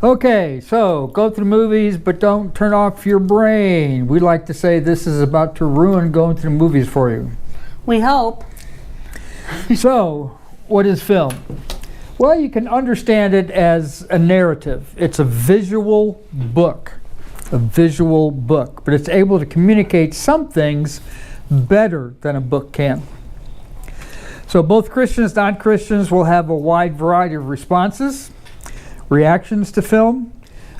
Okay, so go to the movies, but don't turn off your brain. We like to say this is about to ruin going to the movies for you. We hope. So, what is film? Well, you can understand it as a narrative. It's a visual book. But it's able to communicate some things better than a book can. So both Christians and non-Christians will have a wide variety of responses, reactions to film.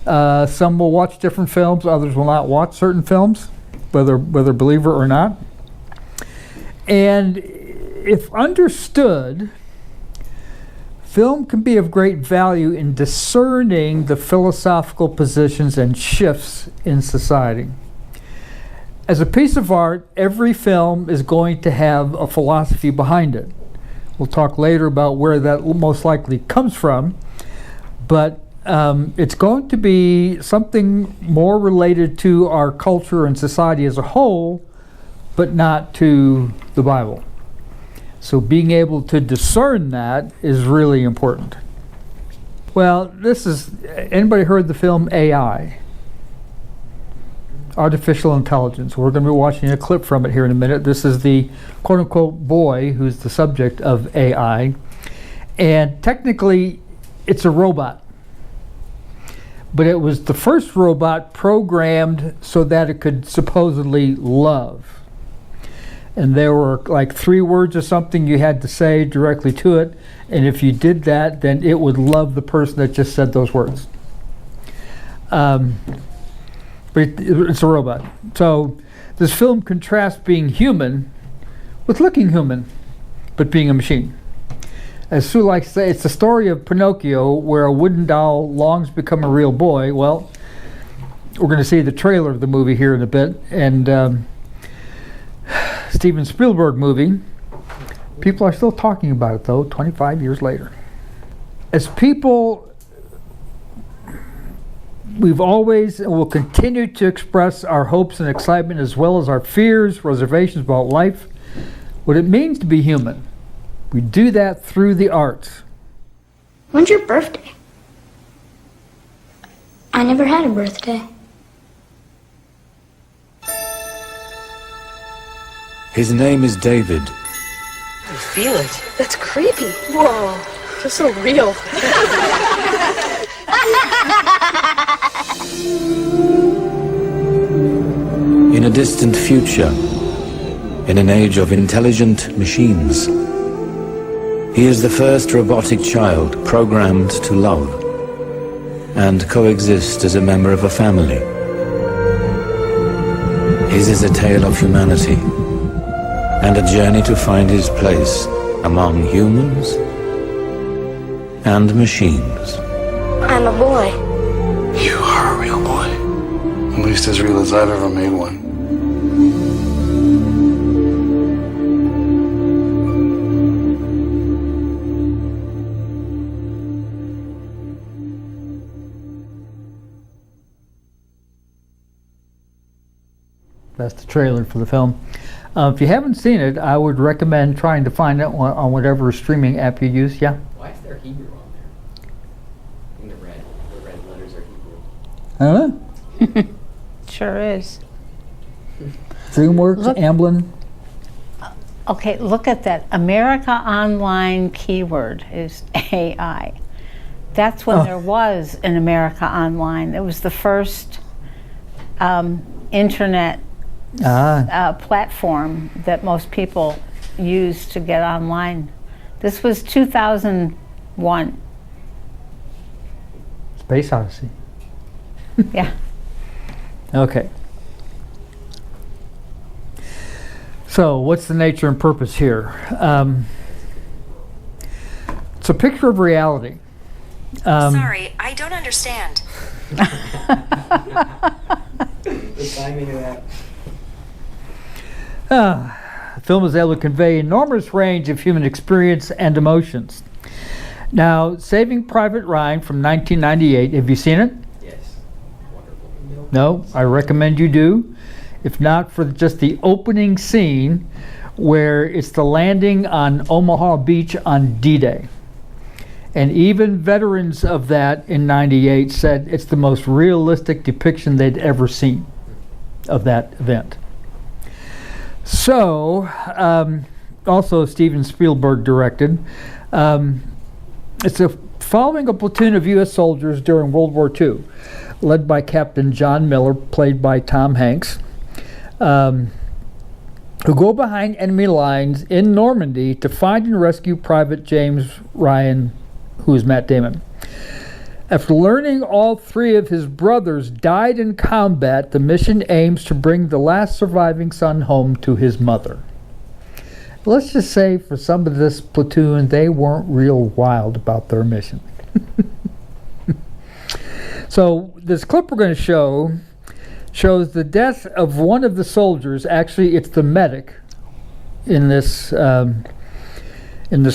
Some will watch different films, others will not watch certain films, whether believer or not. And if understood, film can be of great value in discerning the philosophical positions and shifts in society. As a piece of art, every film is going to have a philosophy behind it. We'll talk later about where that most likely comes from, but it's going to be something more related to our culture and society as a whole, but not to the Bible. So being able to discern that is really important. Well, anybody heard the film AI? Artificial intelligence. We're going to be watching a clip from it here in a minute. This is the quote-unquote boy who's the subject of AI. And technically, it's a robot. But it was the first robot programmed so that it could supposedly love. And there were like 3 words or something you had to say directly to it. And if you did that, then it would love the person that just said those words. But it's a robot. So this film contrasts being human with looking human, but being a machine. As Sue likes to say, it's the story of Pinocchio where a wooden doll longs to become a real boy. Well, we're going to see the trailer of the movie here in a bit. And Steven Spielberg movie. People are still talking about it though, 25 years later. As people, we've always and will continue to express our hopes and excitement as well as our fears, reservations about life, what it means to be human. We do that through the arts. When's your birthday? I never had a birthday. His name is David. I feel it. That's creepy. Whoa, feels so real. In a distant future, in an age of intelligent machines, he is the first robotic child programmed to love and coexist as a member of a family. His is a tale of humanity and a journey to find his place among humans and machines. I'm a boy. You are a real boy. At least as real as I've ever made one. That's the trailer for the film. If you haven't seen it, I would recommend trying to find it on whatever streaming app you use. Yeah? Why is there Hebrew on there? And the red letters are Hebrew. I don't know. Sure is. DreamWorks, Look. Amblin. Okay, look at that. America Online keyword is AI. That's when there was an America Online. It was the first internet platform that most people use to get online. This was 2001. Space Odyssey. Yeah. Okay. So, what's the nature and purpose here? It's a picture of reality. Sorry, I don't understand. The timing of that. The film is able to convey an enormous range of human experience and emotions. Now, Saving Private Ryan from 1998, have you seen it? Yes. Wonderful. No, I recommend you do. If not for just the opening scene where it's the landing on Omaha Beach on D-Day. And even veterans of that in '98 said it's the most realistic depiction they'd ever seen of that event. So, also Steven Spielberg directed. It's following a platoon of U.S. soldiers during World War II, led by Captain John Miller, played by Tom Hanks, who go behind enemy lines in Normandy to find and rescue Private James Ryan, who is Matt Damon. After learning all 3 of his brothers died in combat, the mission aims to bring the last surviving son home to his mother. Let's just say for some of this platoon, they weren't real wild about their mission. So this clip we're going to show shows the death of one of the soldiers. Actually, it's the medic in this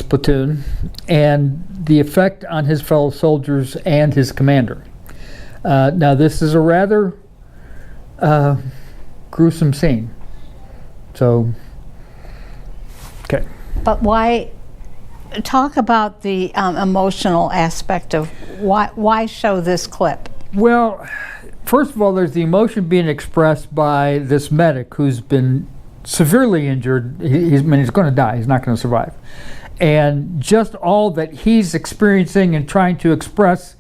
platoon, and the effect on his fellow soldiers and his commander. Now, this is a rather gruesome scene. So, okay. But why talk about the emotional aspect of why show this clip? Well, first of all, there's the emotion being expressed by this medic who's been severely injured. He's going to die. He's not going to survive. And just all that he's experiencing and trying to express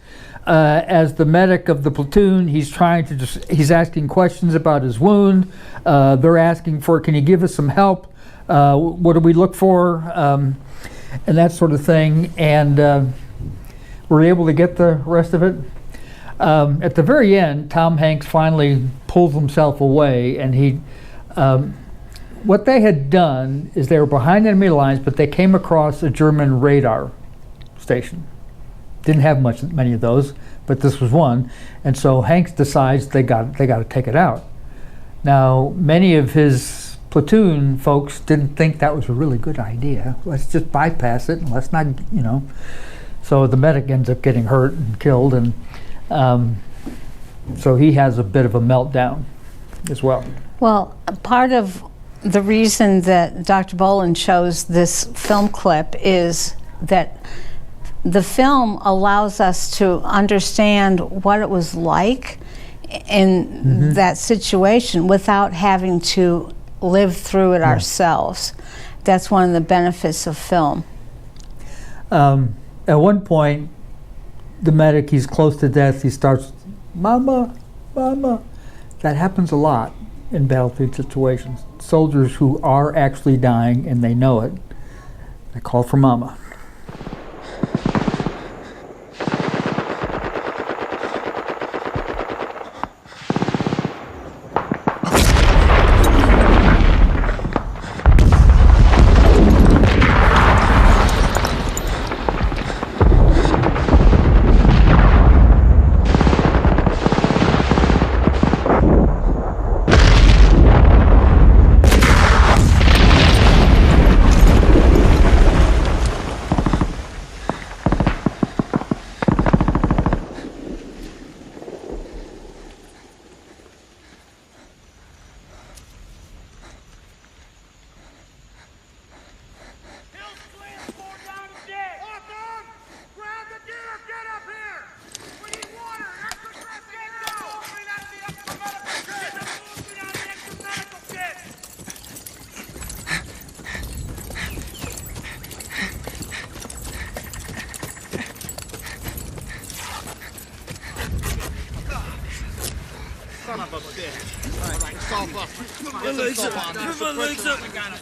as the medic of the platoon, he's asking questions about his wound. They're asking for, can you give us some help? What do we look for? And that sort of thing. And we're able to get the rest of it. At the very end, Tom Hanks finally pulls himself away, and he what they had done is they were behind enemy lines, but they came across a German radar station. Didn't have many of those, but this was one. And so Hanks decides they got to take it out. Now, many of his platoon folks didn't think that was a really good idea. Let's just bypass it and let's not, So the medic ends up getting hurt and killed, and so he has a bit of a meltdown as well. Well, part of the reason that Dr. Bohlin chose this film clip is that the film allows us to understand what it was like in that situation without having to live through it ourselves. That's one of the benefits of film. At one point, the medic, he's close to death, he starts, "Mama, Mama." That happens a lot in battlefield situations. Soldiers who are actually dying and they know it, they call for Mama.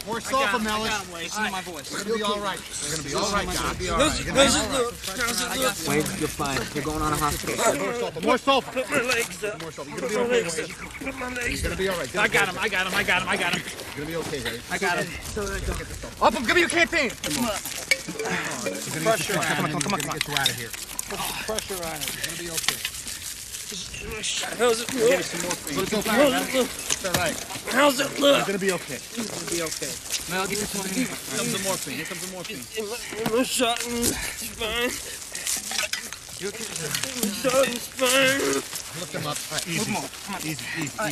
More sulfur, Mellis. Listen to my voice. We're gonna be all right. We're gonna be all right. We're gonna be all right. Wade, you're fine. You're going on a hospital. More sulfur. More sulfur. Put my legs up. More sulfur. You're gonna be okay, Wade. Put my legs You're gonna be all right. I got him. I got him. You're gonna be okay, Wade. I got him. Up! Give me your canteen. Come on. Pressure on it. Come on. Get you out of here. Put some pressure on it. You're gonna be okay. How's it look? Some morphine. It's okay, man. It's all right. How's it look? You're gonna be okay. It's gonna be okay. Mel, give me some more. Here comes the morphine. Here comes the morphine. My shot in the spine. My shot in the spine. Lift them up. All right, easy. Come on. Easy.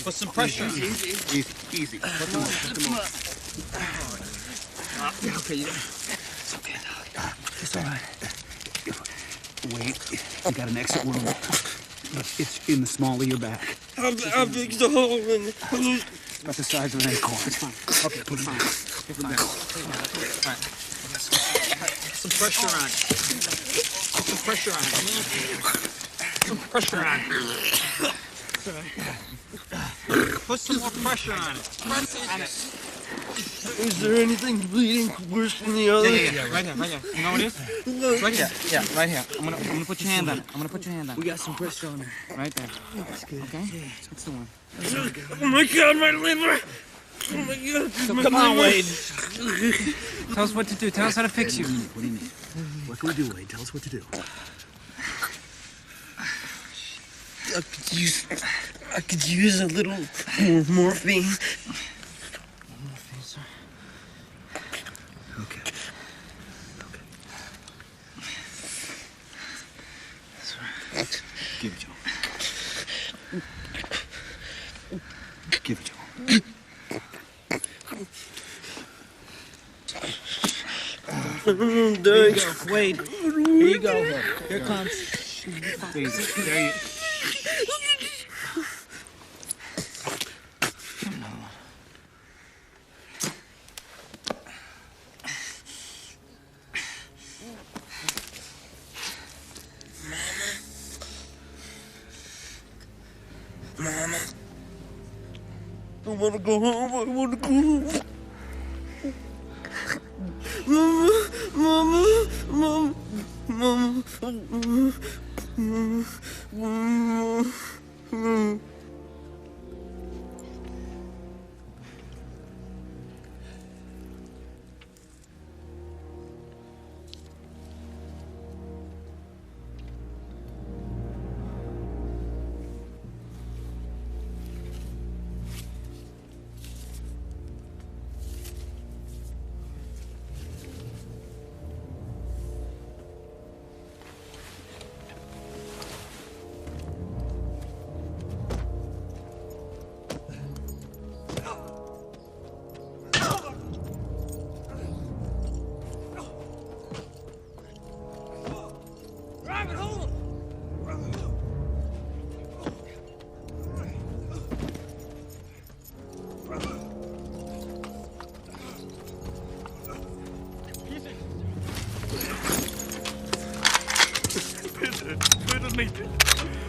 Put some pressure. Easy. Lift them up. Okay, it's okay, dog. It's all right. Wait, you got an exit wound. It's in the small of your back. How big's the hole in it? About the size of an acorn. It's fine. Okay, put it down. Put it down. Some pressure on it. Some pressure on it. Some pressure on it. Put some more pressure on it. Press on it. Is there anything bleeding worse than the other? Yeah, right here, right here. You know what it is? Right here. Yeah, right here. I'm gonna put your hand on it. I'm gonna put your hand on it. We got some pressure on it. Right there. Okay? That's the one. Oh my God, my liver! Oh my God! So come on, Wade. Tell us what to do. Tell us how to fix you. What do you need? What can we do, Wade? Tell us what to do. I could use a little more morphine. Morphine, sir. Okay. That's right. Give it to him. Give it to him. I'm dying. Here you go, Wade. Here you go. Here it comes. There you. Mama. I want to go home. I want to go home. Mama.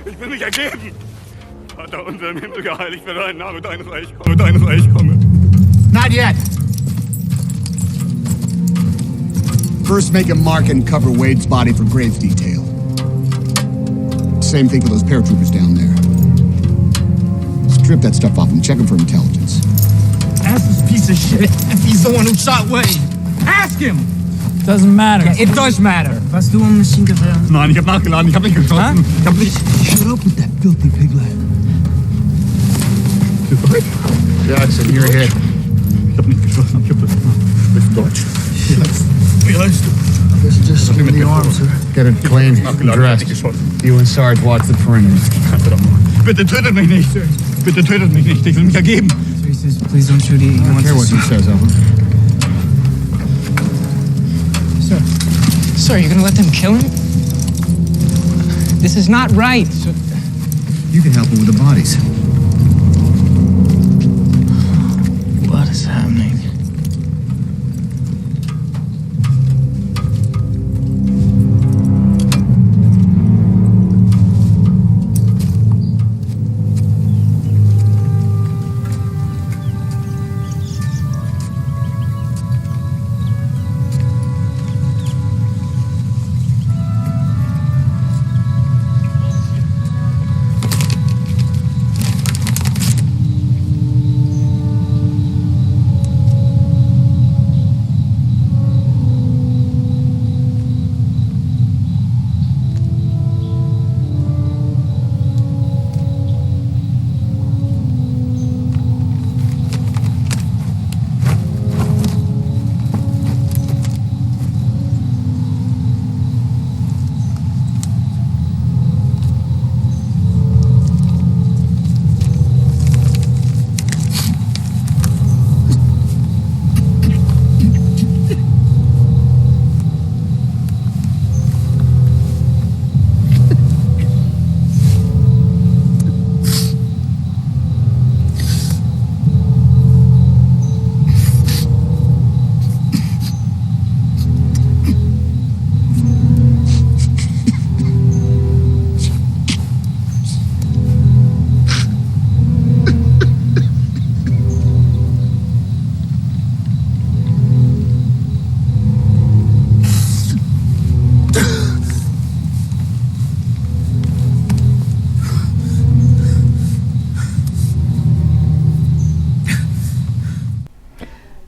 Ich will mich ergeben. Vater unser im Himmel, geheiligt werde dein Name, dein Reich komme. Not yet. First, make a mark and cover Wade's body for grave detail. Same thing for those paratroopers down there. Strip that stuff off and check him for intelligence. Ask this piece of shit if he's the one who shot Wade. Ask him! Doesn't matter. Yeah, it does matter. Warst du am Maschinengewehr? Nein, ich hab nachgeladen, ich hab nicht geschossen. Ich hab nicht... Shut up with that filthy piglet. Jackson, you're hit. Ich hab nicht geschossen, ich hab das... Das ist Deutsch. Wie heißt du? This is just give me the arm, sir. Get it clean, dressed. You and Sarge watch the perimeter. Bitte tötet mich nicht. Bitte tötet mich nicht, ich will mich ergeben. So he says, please don't shoot. He I don't wants care to what he says, Alvin. Sir, you're gonna let them kill him? This is not right. You can help him with the bodies. What is happening?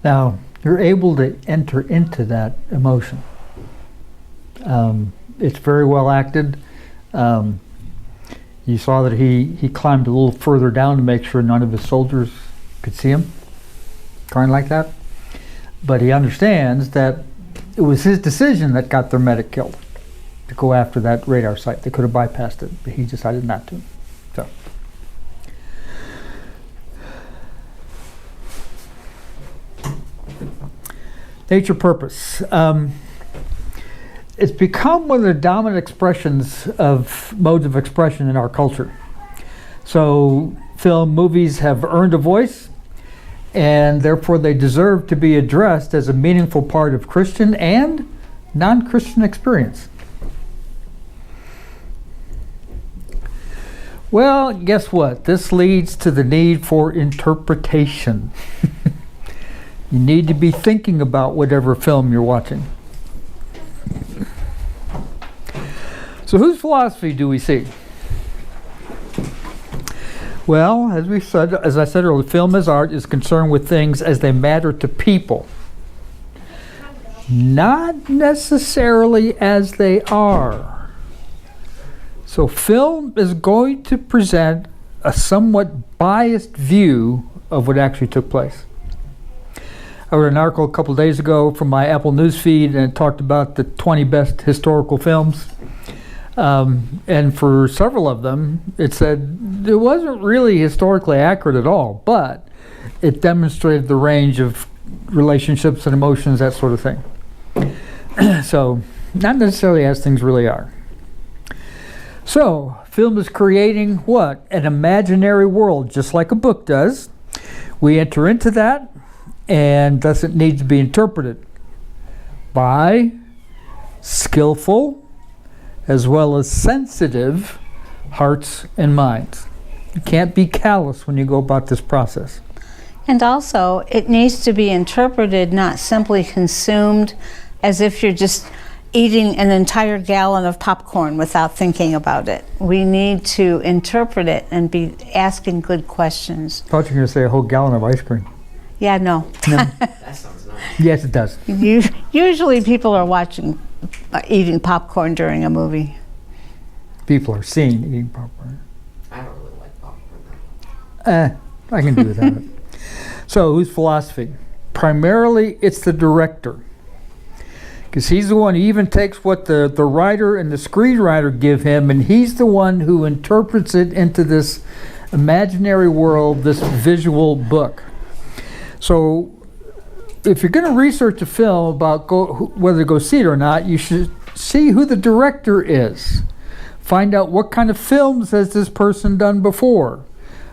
Now, you're able to enter into that emotion. It's very well acted. You saw that he climbed a little further down to make sure none of his soldiers could see him, kind of like that. But he understands that it was his decision that got their medic killed, to go after that radar site. They could have bypassed it, but he decided not to. So. Nature purpose. It's become one of the dominant expressions of modes of expression in our culture. So film, movies have earned a voice, and therefore they deserve to be addressed as a meaningful part of Christian and non-Christian experience. Well, guess what? This leads to the need for interpretation. You need to be thinking about whatever film you're watching. So whose philosophy do we see? Well, as I said earlier, film as art is concerned with things as they matter to people, not necessarily as they are. So film is going to present a somewhat biased view of what actually took place. I wrote an article a couple of days ago from my Apple News feed, and it talked about the 20 best historical films. And for several of them, it said it wasn't really historically accurate at all, but it demonstrated the range of relationships and emotions, that sort of thing. So, not necessarily as things really are. So, film is creating what? An imaginary world, just like a book does. We enter into that, and thus it needs to be interpreted by skillful as well as sensitive hearts and minds. You can't be callous when you go about this process. And also, it needs to be interpreted, not simply consumed as if you're just eating an entire gallon of popcorn without thinking about it. We need to interpret it and be asking good questions. I thought you were going to say a whole gallon of ice cream. Yeah, no. That sounds nice. Yes, it does. Usually people are eating popcorn during a movie. People are seen eating popcorn. I don't really like popcorn. I can do without it. So, whose philosophy? Primarily, it's the director. Because he's the one who even takes what the writer and the screenwriter give him, and he's the one who interprets it into this imaginary world, this visual book. So, if you're going to research a film about whether to go see it or not, you should see who the director is. Find out what kind of films has this person done before.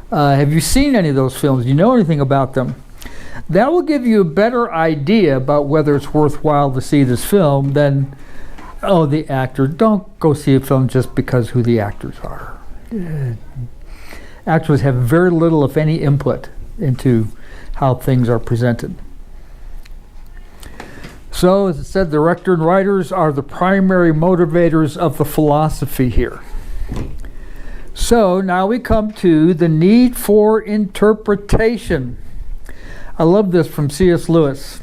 Have you seen any of those films? Do you know anything about them? That will give you a better idea about whether it's worthwhile to see this film than, oh, the actor. Don't go see a film just because who the actors are. Actors have very little, if any, input into how things are presented. So, as it said, the director and writers are the primary motivators of the philosophy here. So, now we come to the need for interpretation. I love this from C.S. Lewis.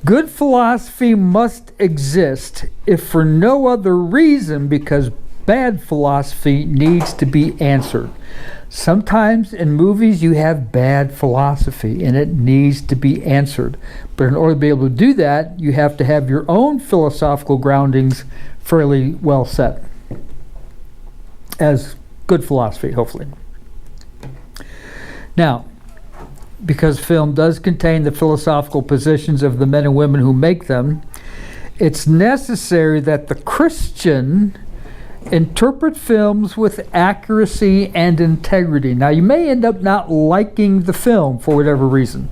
Good philosophy must exist, if for no other reason, because bad philosophy needs to be answered. Sometimes in movies you have bad philosophy and it needs to be answered. But in order to be able to do that, you have to have your own philosophical groundings fairly well set. As good philosophy, hopefully. Now, because film does contain the philosophical positions of the men and women who make them, it's necessary that the Christian interpret films with accuracy and integrity. Now, you may end up not liking the film for whatever reason,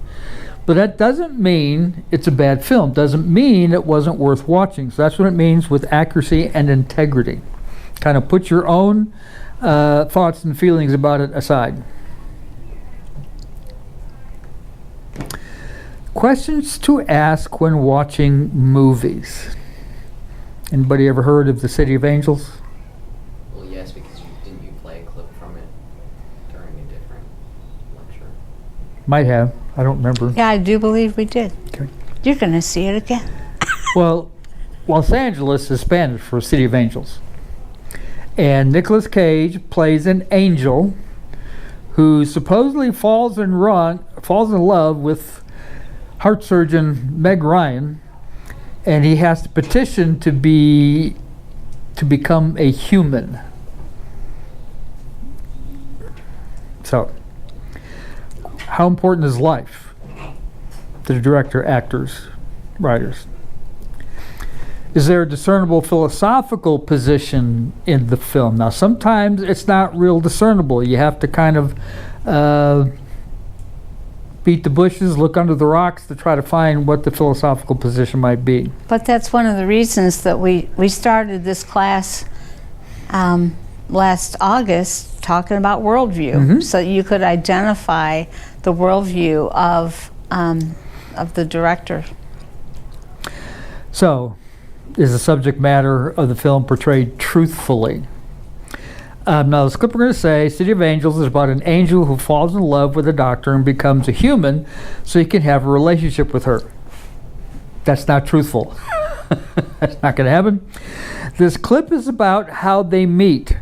but that doesn't mean it's a bad film. Doesn't mean it wasn't worth watching. So that's what it means with accuracy and integrity. Kind of put your own thoughts and feelings about it aside. Questions to ask when watching movies. Anybody ever heard of The City of Angels? Well, yes, because didn't you play a clip from it during a different lecture? Might have. I don't remember. Yeah, I do believe we did. Okay. You're going to see it again. Well, Los Angeles is Spanish for City of Angels. And Nicolas Cage plays an angel who supposedly falls in love with heart surgeon Meg Ryan, and he has to petition to become a human. So, how important is life to the director, actors, writers? Is there a discernible philosophical position in the film? Now, sometimes it's not real discernible. You have to kind of beat the bushes, look under the rocks to try to find what the philosophical position might be. But that's one of the reasons that we started this class last August talking about worldview, so you could identify the worldview of the director. So, is the subject matter of the film portrayed truthfully? Now, the clip we're going to say, City of Angels, is about an angel who falls in love with a doctor and becomes a human so he can have a relationship with her. That's not truthful. That's not going to happen. This clip is about how they meet.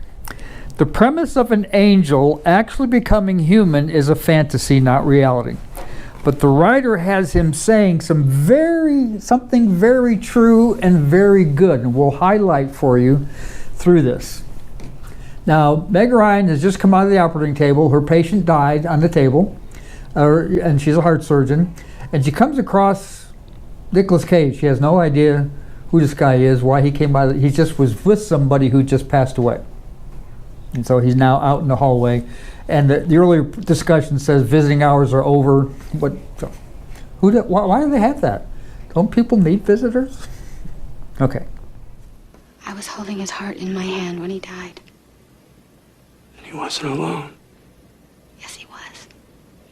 The premise of an angel actually becoming human is a fantasy, not reality. But the writer has him saying something very true and very good, and we'll highlight for you through this. Now, Meg Ryan has just come out of the operating table. Her patient died on the table, and she's a heart surgeon. And she comes across Nicolas Cage. She has no idea who this guy is, why he came by. He just was with somebody who just passed away. And so he's now out in the hallway. And the earlier discussion says visiting hours are over. Why do they have that? Don't people need visitors? Okay. I was holding his heart in my hand when he died. And he wasn't alone. Yes, he was.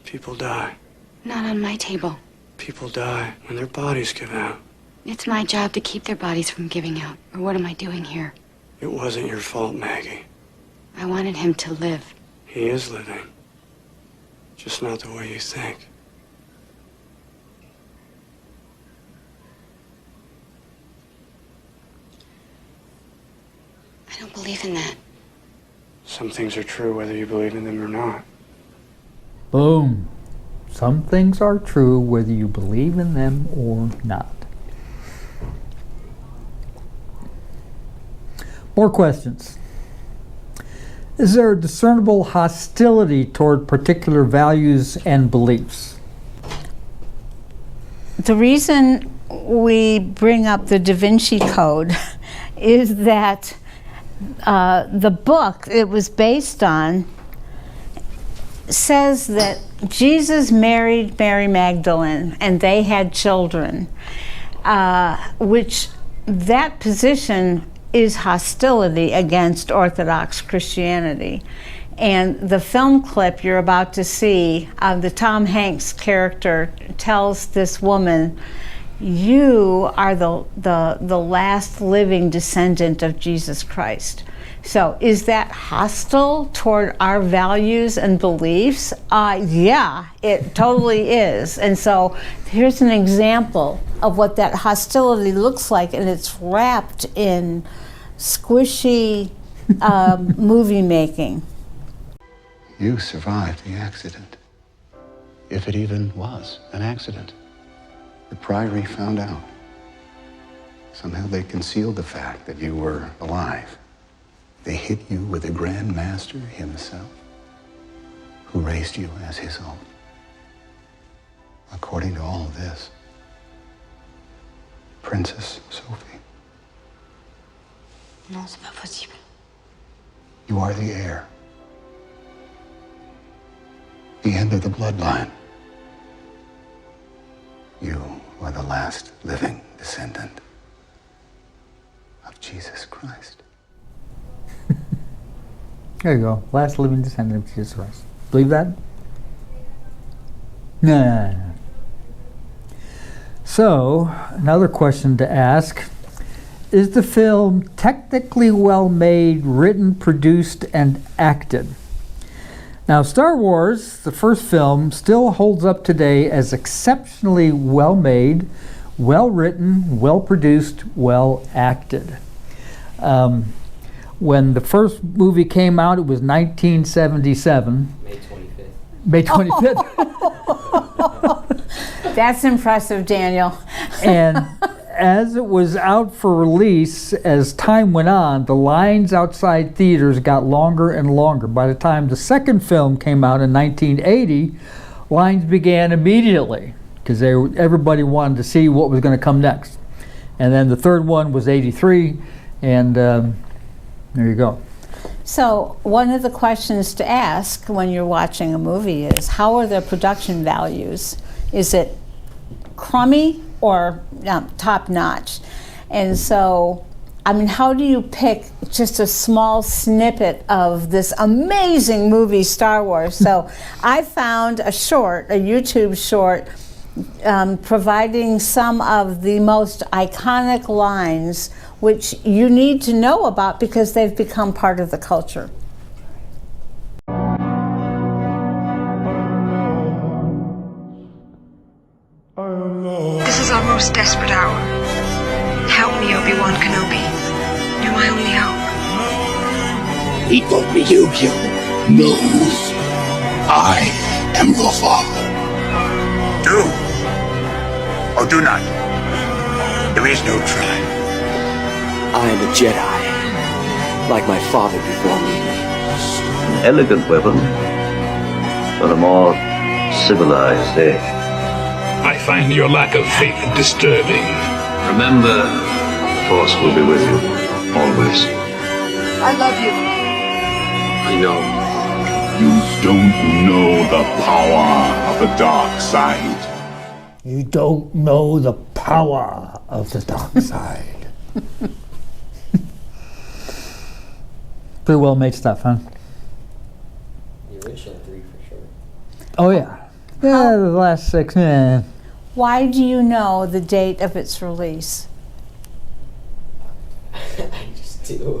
People die. Not on my table. People die when their bodies give out. It's my job to keep their bodies from giving out. Or what am I doing here? It wasn't your fault, Maggie. I wanted him to live. He is living. Just not the way you think. I don't believe in that. Some things are true whether you believe in them or not. Boom. Some things are true whether you believe in them or not. More questions. Is there a discernible hostility toward particular values and beliefs? The reason we bring up the Da Vinci Code is that the book it was based on says that Jesus married Mary Magdalene and they had children, which that position is hostility against Orthodox Christianity. And the film clip you're about to see, the Tom Hanks character tells this woman, you are the last living descendant of Jesus Christ. So is that hostile toward our values and beliefs? Yeah, it totally is. And so here's an example of what that hostility looks like, and it's wrapped in squishy movie making. You survived the accident. If it even was an accident. The Priory found out. Somehow they concealed the fact that you were alive. They hid you with the Grand Master himself, who raised you as his own. According to all of this, Princess Sophie, Non, c'est pas possible. you are the heir. The end of the bloodline. You are the last living descendant of Jesus Christ. There you go. Last living descendant of Jesus Christ. Believe that? No. So, another question to ask. Is the film technically well made, written, produced, and acted? Now, Star Wars, the first film, still holds up today as exceptionally well made, well written, well produced, well acted. When the first movie came out, it was 1977. May 25th. May 25th. That's impressive, Daniel. And as it was out for release, as time went on, the lines outside theaters got longer and longer. By the time the second film came out in 1980, lines began immediately because everybody wanted to see what was going to come next. And then the third one was 83, and there you go. So one of the questions to ask when you're watching a movie is, how are the production values? Is it crummy or top notch? And so, I mean, how do you pick just a small snippet of this amazing movie, Star Wars? So I found a YouTube short, providing some of the most iconic lines which you need to know about because they've become part of the culture. This is our most desperate hour. Help me, Obi-Wan Kenobi. You're my only hope. People Ryukyu knows I am your father. Do or do not. There is no try. I am a Jedi, like my father before me. An elegant weapon on a more civilized age. I find your lack of faith disturbing. Remember, the Force will be with you, always. I love you. I know. You don't know the power of the dark side. You don't know the power of the dark side. Pretty well made stuff, huh? The original 3 for sure. Oh yeah. Yeah, the last 6. Why do you know the date of its release? I just do.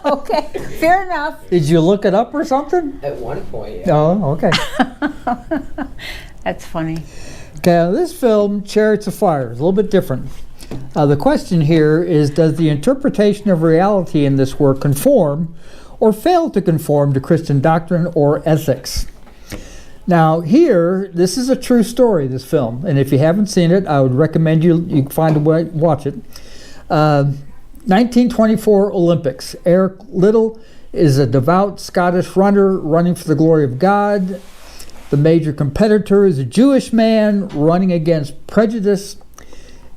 Okay, fair enough. Did you look it up or something? At one point, yeah. Oh, okay. That's funny. Okay, now this film, Chariots of Fire, is a little bit different. The question here is, does the interpretation of reality in this work conform or fail to conform to Christian doctrine or ethics? Now here, this is a true story, this film, and if you haven't seen it, I would recommend you find a way to watch it. 1924 Olympics. Eric Liddell is a devout Scottish runner running for the glory of God. The major competitor is a Jewish man running against prejudice.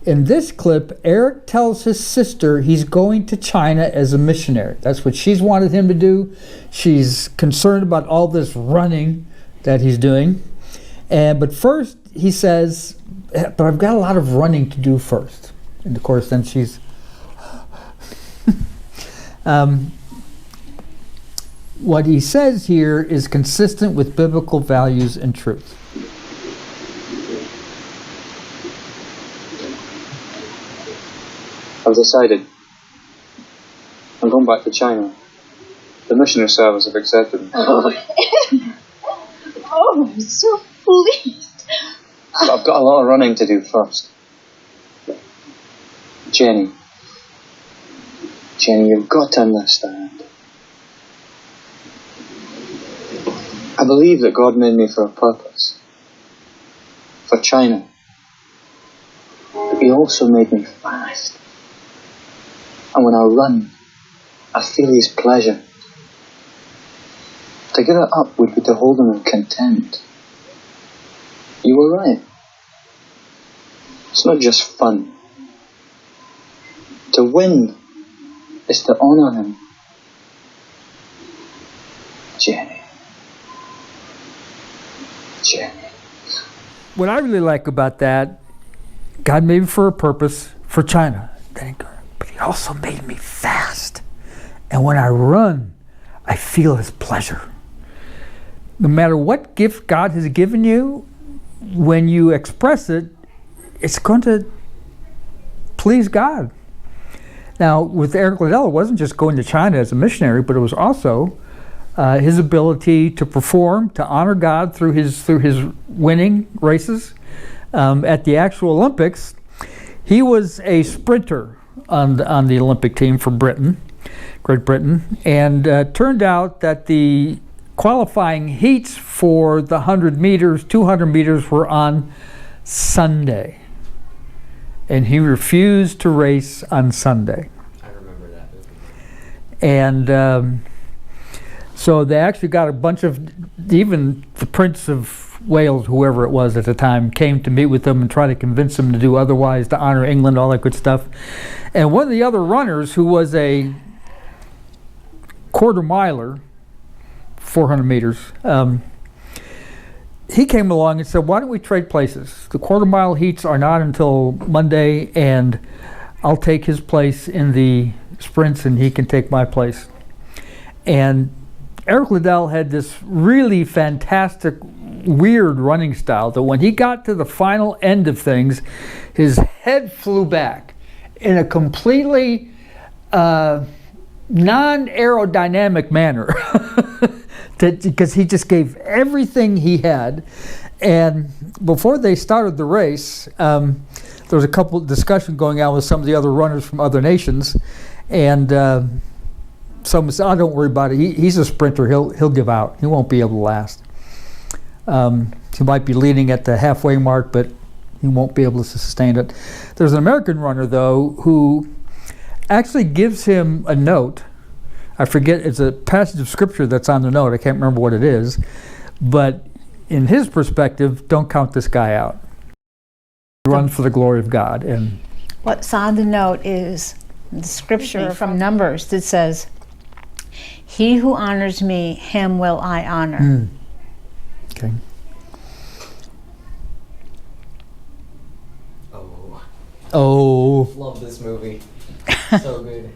In this clip, Eric tells his sister he's going to China as a missionary. That's what she's wanted him to do. She's concerned about all this running that he's doing. But first, he says, but I've got a lot of running to do first. And of course, then she's... what he says here is consistent with biblical values and truth. I've decided. I'm going back to China. The missionary service have accepted me. Oh, I'm so pleased. But I've got a lot of running to do first. Jenny, you've got to understand. I believe that God made me for a purpose. For China. But He also made me fast. And when I run, I feel His pleasure. To give it up would be to hold Him in contempt. You were right. It's not just fun. To win is to honor Him. Jenny. What I really like about that, God made me for a purpose for China. But He also made me fast. And when I run, I feel His pleasure. No matter what gift God has given you, when you express it, it's going to please God. Now, with Eric Liddell, it wasn't just going to China as a missionary, but it was also his ability to perform, to honor God through his winning races. At the actual Olympics, he was a sprinter on the Olympic team for Britain, Great Britain, and turned out that the qualifying heats for the 100 meters, 200 meters were on Sunday. And he refused to race on Sunday. I remember that movie. And so they actually got a bunch of, even the Prince of Wales, whoever it was at the time, came to meet with them and try to convince them to do otherwise, to honor England, all that good stuff. And one of the other runners, who was a quarter miler, 400 meters, he came along and said, why don't we trade places? The quarter mile heats are not until Monday, and I'll take his place in the sprints and he can take my place. And Eric Liddell had this really fantastic, weird running style that when he got to the final end of things, his head flew back in a completely non-aerodynamic manner because he just gave everything he had. And before they started the race, there was a couple of discussion going on with some of the other runners from other nations, and someone said, "Oh, don't worry about it. He's a sprinter. He'll give out. He won't be able to last. He might be leading at the halfway mark, but he won't be able to sustain it." There's an American runner, though, who actually gives him a note. I forget, it's a passage of scripture that's on the note. I can't remember what it is. But in his perspective, don't count this guy out. Run for the glory of God. And what's on the note is the scripture from Numbers that says, "He who honors me, him will I honor." Okay. Oh. Love this movie. So good.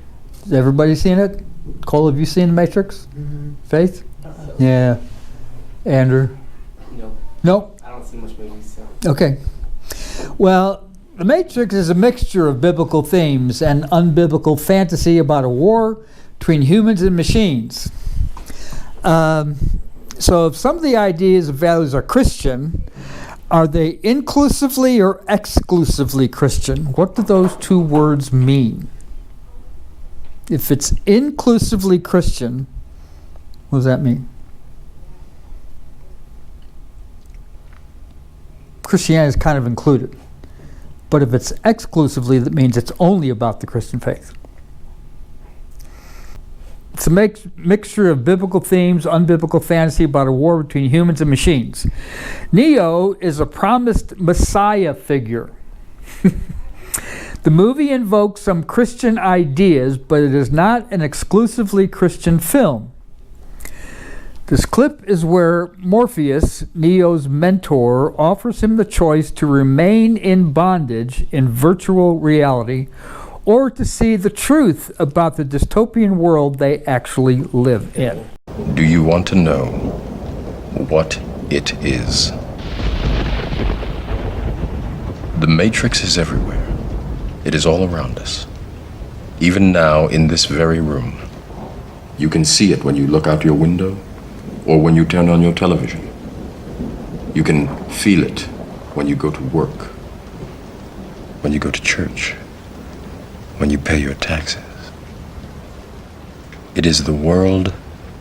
Has everybody seen it? Cole, have you seen The Matrix? Mm-hmm. Faith? Yeah. Andrew? Nope. Nope? I don't see much movies, so. Okay. Well, The Matrix is a mixture of biblical themes and unbiblical fantasy about a war between humans and machines. So if some of the ideas and values are Christian, are they inclusively or exclusively Christian? What do those two words mean? If it's inclusively Christian, what does that mean? Christianity is kind of included. But if it's exclusively, that means it's only about the Christian faith. It's a mixture of biblical themes, unbiblical fantasy about a war between humans and machines. Neo is a promised Messiah figure. The movie invokes some Christian ideas, but it is not an exclusively Christian film. This clip is where Morpheus, Neo's mentor, offers him the choice to remain in bondage in virtual reality or to see the truth about the dystopian world they actually live in. Do you want to know what it is? The Matrix is everywhere. It is all around us. Even now, in this very room. You can see it when you look out your window or when you turn on your television. You can feel it when you go to work, when you go to church, when you pay your taxes. It is the world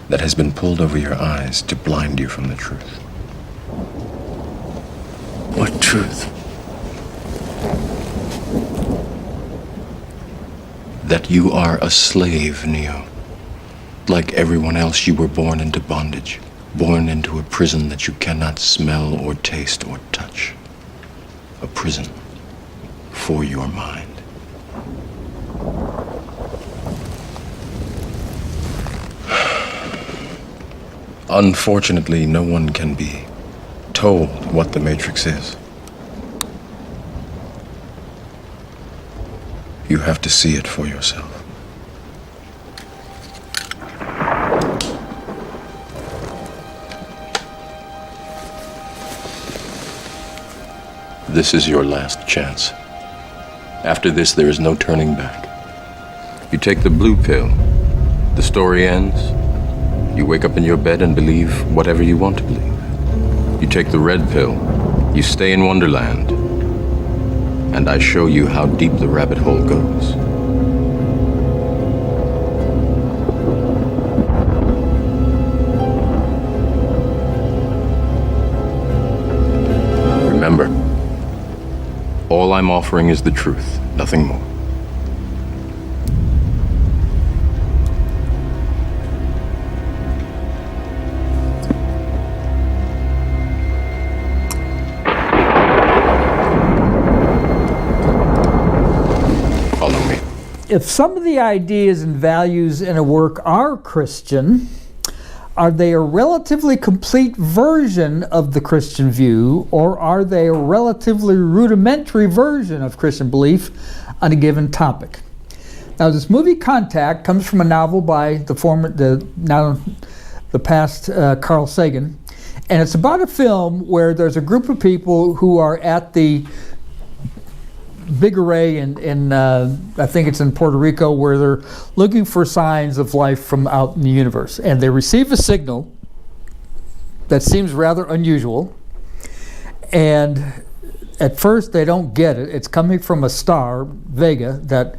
that has been pulled over your eyes to blind you from the truth. What truth? That you are a slave, Neo. Like everyone else, you were born into bondage, born into a prison that you cannot smell or taste or touch. A prison for your mind. Unfortunately, no one can be told what the Matrix is. You have to see it for yourself. This is your last chance. After this, there is no turning back. You take the blue pill, the story ends, You wake up in your bed and believe whatever you want to believe. You take the red pill. You stay in Wonderland. And I show you how deep the rabbit hole goes. Remember, all I'm offering is the truth, nothing more. If some of the ideas and values in a work are Christian, are they a relatively complete version of the Christian view, or are they a relatively rudimentary version of Christian belief on a given topic? Now, this movie Contact comes from a novel by the past Carl Sagan, and it's about a film where there's a group of people who are at the big array in I think it's in Puerto Rico, where they're looking for signs of life from out in the universe, and they receive a signal that seems rather unusual, and at first they don't get it. It's coming from a star, Vega, that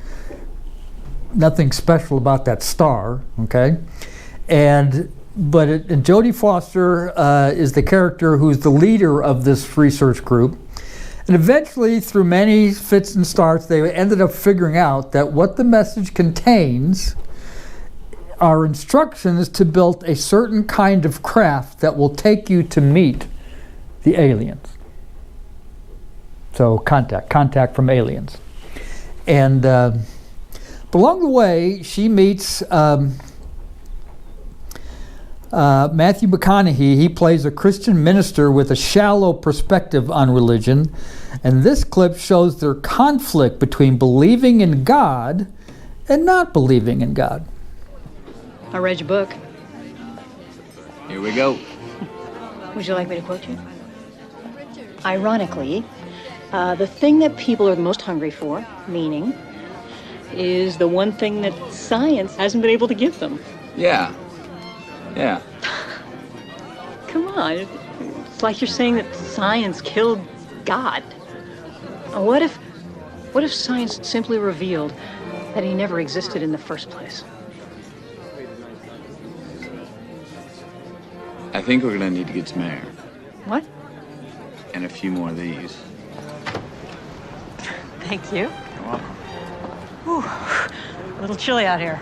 nothing special about that star, okay? And Jodie Foster is the character who's the leader of this research group. And eventually, through many fits and starts, they ended up figuring out that what the message contains are instructions to build a certain kind of craft that will take you to meet the aliens. So contact from aliens. And but along the way, she meets Matthew McConaughey. He plays a Christian minister with a shallow perspective on religion, and this clip shows their conflict between believing in God and not believing in God. I read your book. Here we go. Would you like me to quote you? Ironically, the thing that people are the most hungry for, meaning, is the one thing that science hasn't been able to give them. Yeah. Come on, it's like you're saying that science killed God. What if science simply revealed that he never existed in the first place? I think we're gonna need to get some air. What? And a few more of these. Thank you. You're welcome. Whew. A little chilly out here.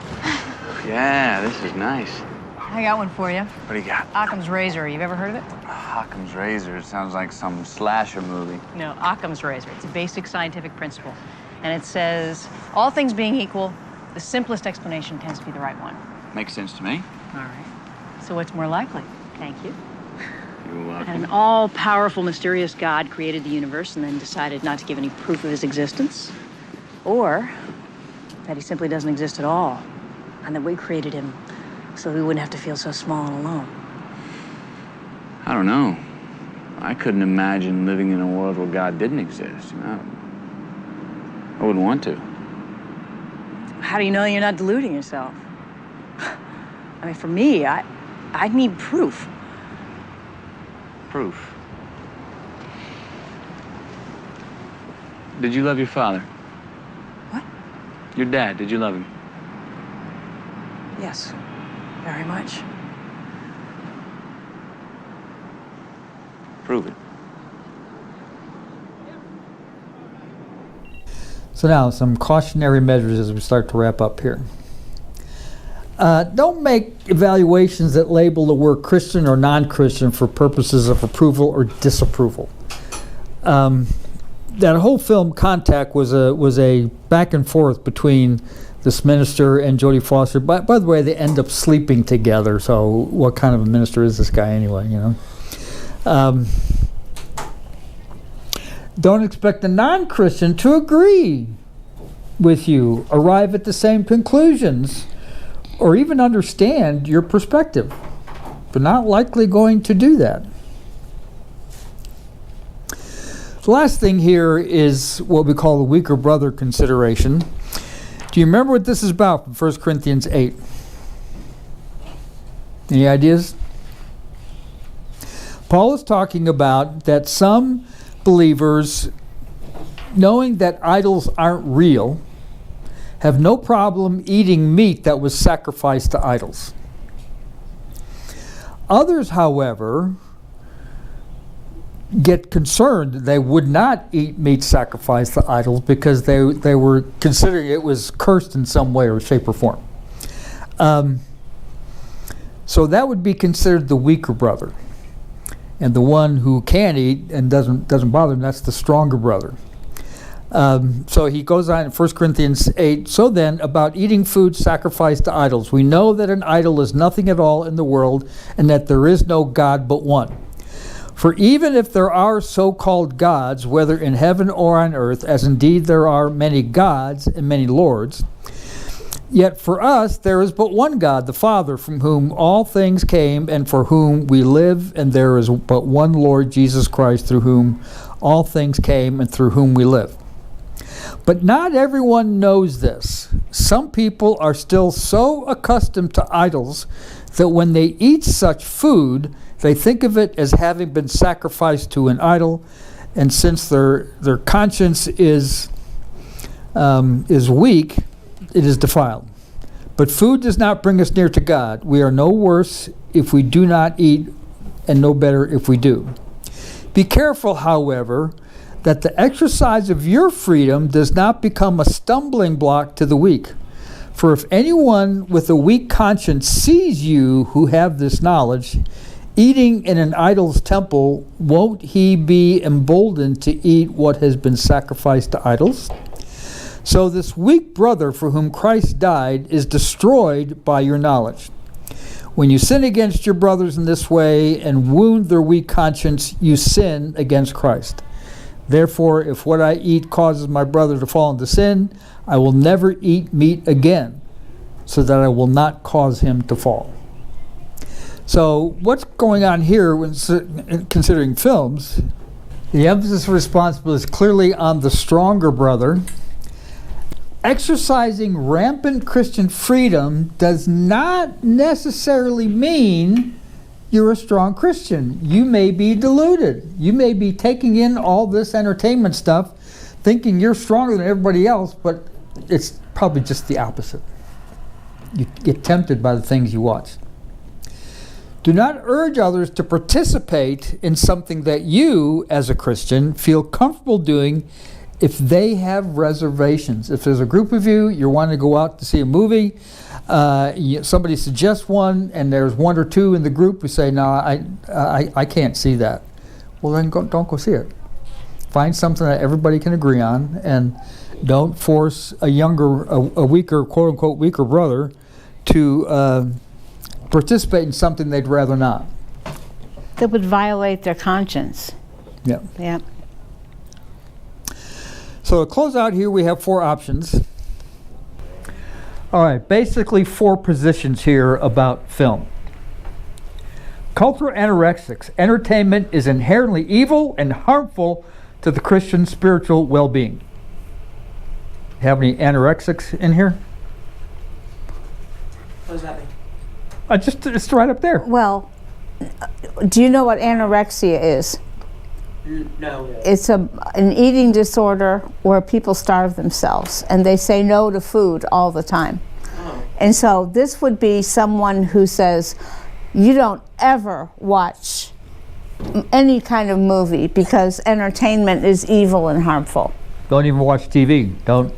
Yeah, this is nice. I got one for you. What do you got? Occam's Razor. You've ever heard of it? Occam's Razor. It sounds like some slasher movie. No, Occam's Razor. It's a basic scientific principle. And it says, all things being equal, the simplest explanation tends to be the right one. Makes sense to me. All right. So what's more likely? Thank you. You're welcome. An all-powerful, mysterious God created the universe and then decided not to give any proof of his existence. Or that he simply doesn't exist at all, and that we created him so we wouldn't have to feel so small and alone. I don't know. I couldn't imagine living in a world where God didn't exist. You know? I wouldn't want to. How do you know you're not deluding yourself? I mean, for me, I'd need proof. Proof. Did you love your father? What? Your dad, did you love him? Yes, very much. Prove it. So now, some cautionary measures as we start to wrap up here. Don't make evaluations that label the word Christian or non-Christian for purposes of approval or disapproval. That whole film, Contact, was a back and forth between this minister and Jodie Foster. By the way, they end up sleeping together, so what kind of a minister is this guy anyway, you know? Don't expect a non-Christian to agree with you, arrive at the same conclusions, or even understand your perspective. They're not likely going to do that. The last thing here is what we call the weaker brother consideration. Do you remember what this is about from 1 Corinthians 8? Any ideas? Paul is talking about that some believers, knowing that idols aren't real, have no problem eating meat that was sacrificed to idols. Others, however, get concerned they would not eat meat sacrificed to idols because they were considering it was cursed in some way or shape or form. So that would be considered the weaker brother. And the one who can eat and doesn't bother him, that's the stronger brother. So he goes on in 1 Corinthians 8, so then, about eating food sacrificed to idols. We know that an idol is nothing at all in the world, and that there is no God but one. For even if there are so-called gods, whether in heaven or on earth, as indeed there are many gods and many lords, yet for us there is but one God, the Father, from whom all things came and for whom we live, and there is but one Lord, Jesus Christ, through whom all things came and through whom we live. But not everyone knows this. Some people are still so accustomed to idols that when they eat such food, they think of it as having been sacrificed to an idol, and since their conscience is weak, it is defiled. But food does not bring us near to God. We are no worse if we do not eat, and no better if we do. Be careful, however, that the exercise of your freedom does not become a stumbling block to the weak. For if anyone with a weak conscience sees you who have this knowledge, eating in an idol's temple, won't he be emboldened to eat what has been sacrificed to idols? So this weak brother for whom Christ died is destroyed by your knowledge. When you sin against your brothers in this way and wound their weak conscience, you sin against Christ. Therefore, if what I eat causes my brother to fall into sin, I will never eat meat again, so that I will not cause him to fall. So what's going on here when considering films, the emphasis of responsibility is clearly on the stronger brother. Exercising rampant Christian freedom does not necessarily mean you're a strong Christian. You may be deluded. You may be taking in all this entertainment stuff, thinking you're stronger than everybody else, but it's probably just the opposite. You get tempted by the things you watch. Do not urge others to participate in something that you, as a Christian, feel comfortable doing if they have reservations. If there's a group of you, you're wanting to go out to see a movie, somebody suggests one, and there's one or two in the group who say, no, I can't see that. Well, then don't go see it. Find something that everybody can agree on, and don't force a weaker, quote-unquote, weaker brother to participate in something they'd rather not. That would violate their conscience. Yeah. Yeah. So to close out here, we have 4 options. All right, basically 4 positions here about film. Cultural anorexics. Entertainment is inherently evil and harmful to the Christian spiritual well-being. Have any anorexics in here? What does that mean? It's right up there. Well, do you know what anorexia is? No. It's an eating disorder where people starve themselves and they say no to food all the time. Oh. And so this would be someone who says, you don't ever watch any kind of movie because entertainment is evil and harmful. Don't even watch TV. Don't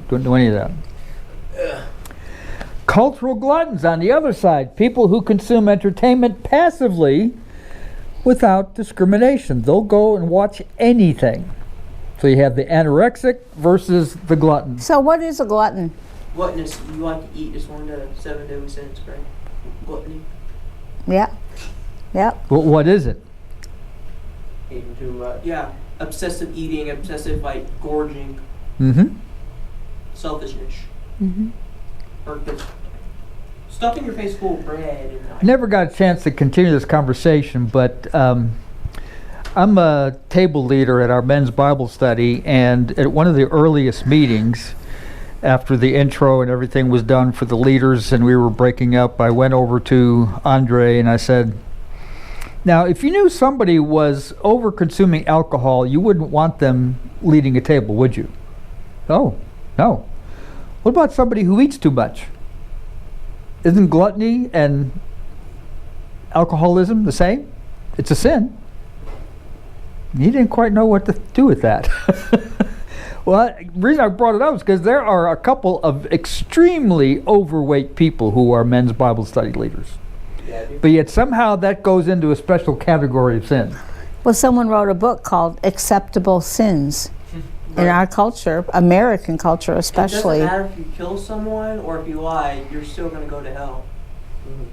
do any of that. Cultural gluttons on the other side. People who consume entertainment passively without discrimination. They'll go and watch anything. So you have the anorexic versus the glutton. So what is a glutton? Gluttonous, you like to eat is one of the 7 deadly sins, right? Gluttony. Yeah. Yeah. Well, what is it? Eating too much. Yeah. Obsessive eating, obsessive gorging. Mm-hmm. Selfishness. Mm-hmm. Or stuffing your face full of bread. And Never got a chance to continue this conversation, but I'm a table leader at our men's Bible study, and at one of the earliest meetings, after the intro and everything was done for the leaders and we were breaking up, I went over to Andre and I said, now, if you knew somebody was over-consuming alcohol, you wouldn't want them leading a table, would you? Oh, no. What about somebody who eats too much? Isn't gluttony and alcoholism the same? It's a sin. He didn't quite know what to do with that. Well, the reason I brought it up is because there are a couple of extremely overweight people who are men's Bible study leaders. Yeah, but yet somehow that goes into a special category of sin. Well, someone wrote a book called Acceptable Sins. In our culture, American culture especially. It doesn't matter if you kill someone or if you lie, you're still going to go to hell.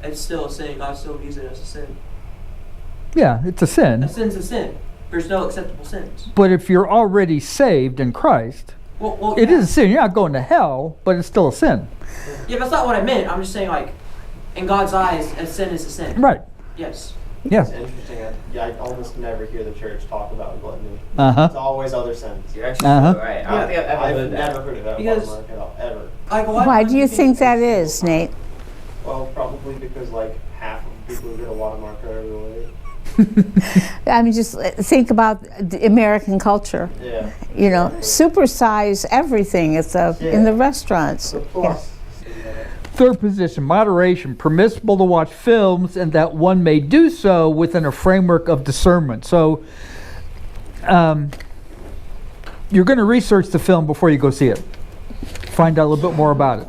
It's still a sin. God still views it as a sin. Yeah, it's a sin. A sin's a sin. There's no acceptable sins. But if you're already saved in Christ, it is a sin. You're not going to hell, but it's still a sin. Yeah, that's not what I meant. I'm just saying, like, in God's eyes, a sin is a sin. Right. Yes. Yeah. It's interesting. I almost never hear the church talk about gluttony. It's always other sins. You're actually right. I don't think I've never heard of that because, at all, ever. Like, why do you think that is, Nate? Well, probably because like half of the people who get a watermark are overweight. I mean, just think about the American culture. Yeah. You know, supersize everything at in the restaurants. Yeah. Third position, moderation, permissible to watch films and that one may do so within a framework of discernment. So you're going to research the film before you go see it. Find out a little bit more about it.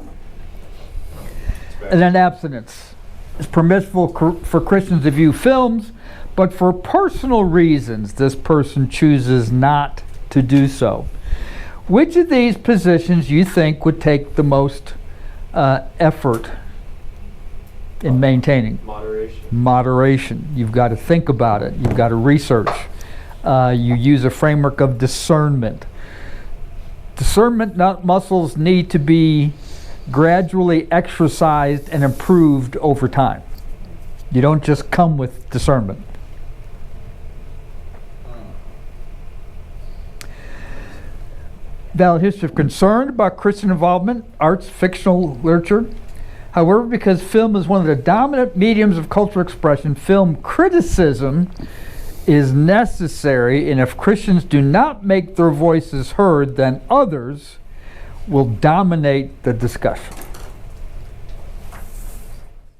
And then abstinence. It's permissible for Christians to view films, but for personal reasons, this person chooses not to do so. Which of these positions you think would take the most effort in maintaining? Moderation. You've got to think about it. You've got to research. You use a framework of discernment. Discernment muscles need to be gradually exercised and improved over time. You don't just come with discernment. Valid history of concern about Christian involvement, arts, fictional literature. However, because film is one of the dominant mediums of cultural expression, film criticism is necessary, and if Christians do not make their voices heard, then others will dominate the discussion.